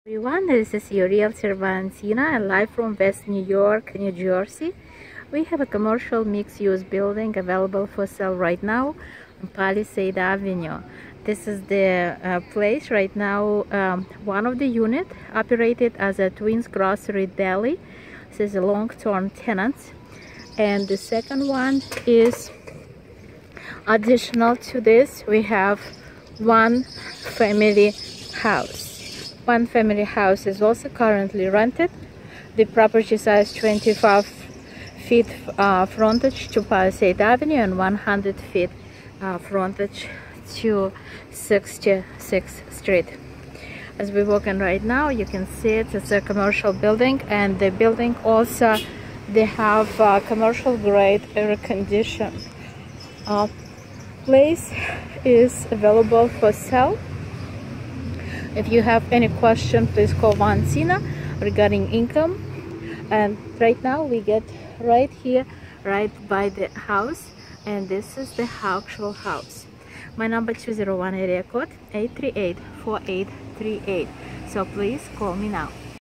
Everyone, this is your realtor Valentina and live from West New York, New Jersey. We have a commercial mixed-use building available for sale right now on Palisade Avenue. This is the place right now. One of the units operated as a Twins Grocery Deli. This is a long-term tenant, and the second one is additional to this. We have one family house. One family house is also currently rented. The property size 25 feet frontage to Palisade Avenue and 100 feet frontage to 66th Street. As we walk in right now, you can see it's a commercial building, and the building also they have commercial grade air condition. Place is available for sale. If you have any question, please call Valentina regarding income. And right now we get right here, right by the house, and this is the actual house. My number 201 area code 838-4838. So please call me now.